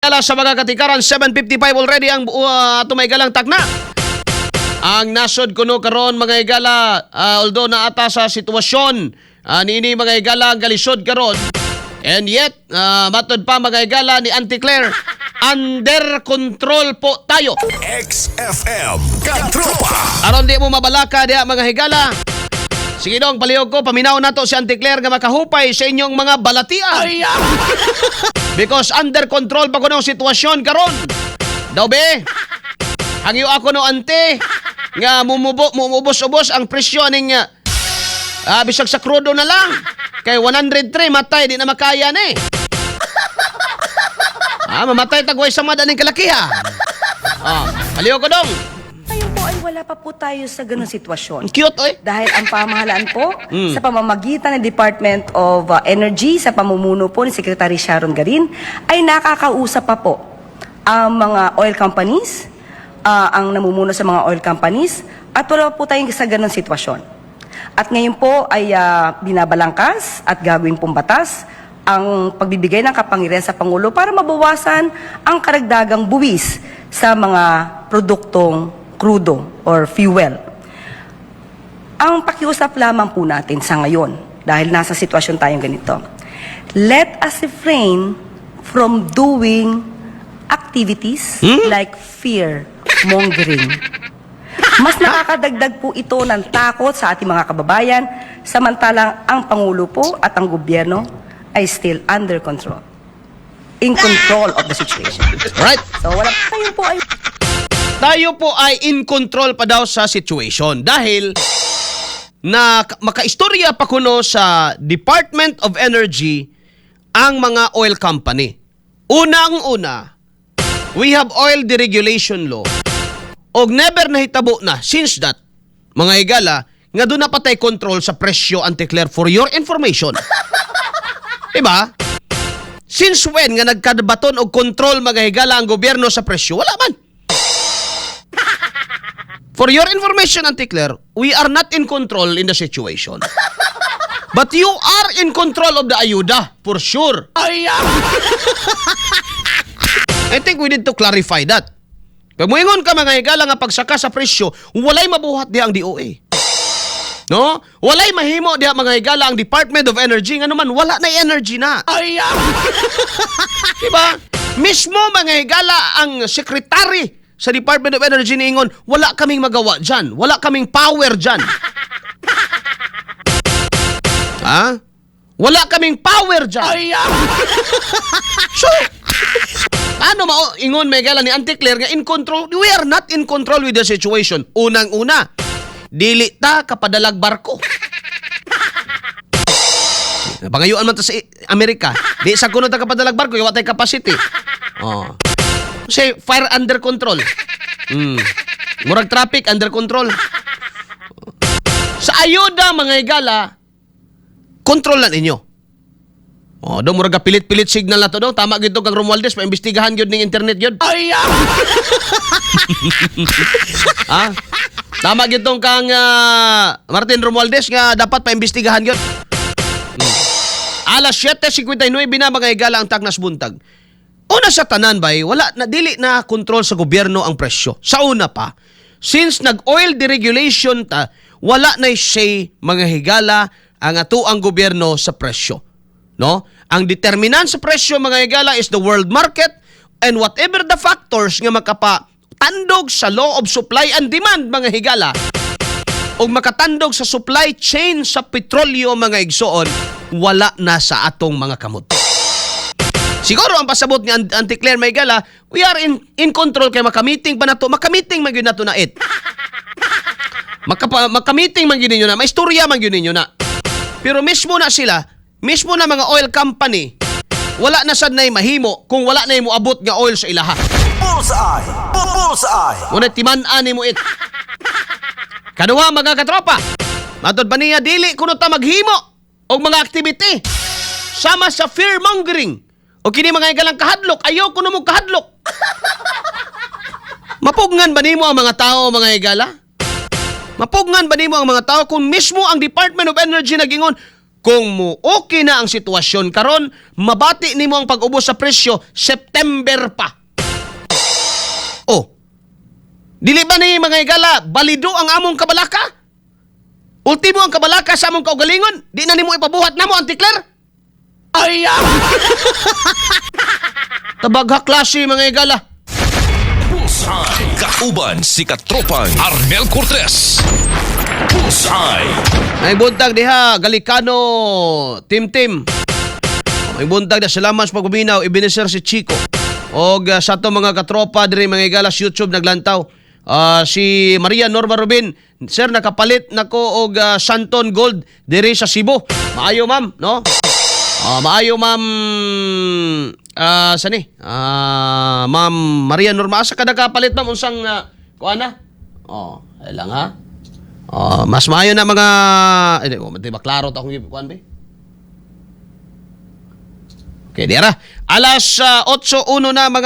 higala sa mga katikaran, 7:55 already ang ato may galang takna. Ang nasod kuno karon mga higala, although naata sa sitwasyon niini mga higala ang kalisod karon. And yet, matod pa mga higala ni Auntie Claire, under control po tayo. XFM Katropa. Aron di mo mabalaka diha mga higala. Sige dong, palihog ko, paminaw na to si Auntie Claire nga makahupay sa inyong mga balatian. Because under control pa ko ng sitwasyon karon. Daw be, hangyo ako no ante, nga mumubos-ubos ang presyo ning bisag sa krudo na lang. Kay 103 matay, di na makaya ni. Mamatay tagway sa madaning kalakihan. Palihog ko dong. Ngayon po ay wala pa po tayo sa ganung sitwasyon. Cute, oy. Dahil ang pamahalaan po sa pamamagitan ng Department of Energy sa pamumuno po ni Secretary Sharon Garin ay nakakausap pa po ang mga oil companies, ang namumuno sa mga oil companies at wala po tayong sa ganung sitwasyon. At ngayon po ay binabalangkas at gagawin pong batas ang pagbibigay ng kapangyarihan sa Pangulo para mabawasan ang karagdagang buwis sa mga produktong crudo or fuel. Ang pakiusap lamang po natin sa ngayon, dahil nasa sitwasyon tayong ganito, let us refrain from doing activities like fear-mongering. Mas nakakadagdag po ito ng takot sa ating mga kababayan, samantalang ang Pangulo po at ang gobyerno ay still under control. In control of the situation. Right. So wala tayo po ay... Tayo po ay in control pa daw sa situation dahil na makaistorya pa kuno sa Department of Energy ang mga oil company. Unang-una, we have oil deregulation law. Og never nahitabo na since that, mga higala, nga doon na patay control sa presyo, Auntie Claire, for your information. Diba? Since when nga nagkadabaton og control mga higala ang gobyerno sa presyo? Wala man. For your information, Auntie Claire, we are not in control in the situation. But you are in control of the ayuda, for sure. I think we need to clarify that. Pag moingon ka mga higala nga pagsaka sa presyo, walay mabuhat diha ang DOA. No? Walay mahimo diha mga higala ang Department of Energy nga naman wala na energy na. Diba? Mismo mga higala ang secretary sa Department of Energy niingon, wala kaming magawa dyan. Wala kaming power dyan. Wala kaming power dyan. So, ano ingon may gala ni Auntie Claire nga in control? We are not in control with the situation. Unang-una, dili ta kapadalag barko. Pangayuan man ta sa Amerika. Di sa kuno ta kapadalag barko, wa tay capacity. Say fire under control. Murag traffic under control. Sa ayuda mga higala, control na ninyo. Do murag pilit-pilit signal na to daw. Tama gito kang Romualdez, paimbestigahan gyud ning internet gyud. Tama gito kang Martin Romualdez nga dapat paimbestigahan gyud. Alas 7:59 na mga higala ang taknas buntag. Una sa tanan bay, wala na dili na kontrol sa gobyerno ang presyo. Sa una pa, since nag-oil deregulation ta, wala na say mga higala ang ato ang gobyerno sa presyo. No? Ang determinant sa presyo mga higala is the world market and whatever the factors nga makapatandog sa law of supply and demand mga higala o makatandog sa supply chain sa petrolyo mga igsoon, wala na sa atong mga kamot. Siguro ang pasabot ni Auntie Claire may gala, we are in control kay makamiting pa na to. Makamiting man gyud nato na it. Makamiting man gyud ninyo na. May istorya man gyud ninyo na. Pero mismo na sila, mismo na mga oil company, wala na sad nay mahimo kung wala na imo abot nga oil sa ilaha. Bullseye! Bullseye! Muna timan-an nimo it. Kaduha mga katropa, matod ba niya dili kuno ta maghimo og mga activity sama sa fear-mongering. O kini mga higalang kahadlok, ayaw ko na mo kahadlok. Mapugnan ba nimo ang mga tao, mga higala? Mapugnan ba nimo ang mga tao kung mismo ang Department of Energy nagingon, Kung mo okay na ang sitwasyon karon, mabati nimo ang pag-ubos sa presyo September pa. Oh. Dili ba ni mga higala balido ang among kabalaka? Ultimo ang kabalaka sa among kaugalingon, di na nimo ipabuhat namo ang tikler? Ay! Tabagha klase mga higala. Bullseye. Kauban si Katropang Arnel Cortez. Bullseye. May buntag diha, Galikano, Tim. May buntag na salamat sa pagbuminaw, ibineser si Chico. Og sa ato mga katropa diri mga higala sa YouTube naglantaw. Si Maria Norma Rubin, sir, nakapalit nako og Santon Gold diri sa Cebu. Maayo ma'am, no? Maayo ma'am sani? Ma'am Maria Norma, asa ka nakapalit ma'am unsang kuana? Ay lang ha. Mas maayo na mga di ba klaro ta akong kuan be? Okay, diara. Alas 8:01 na mga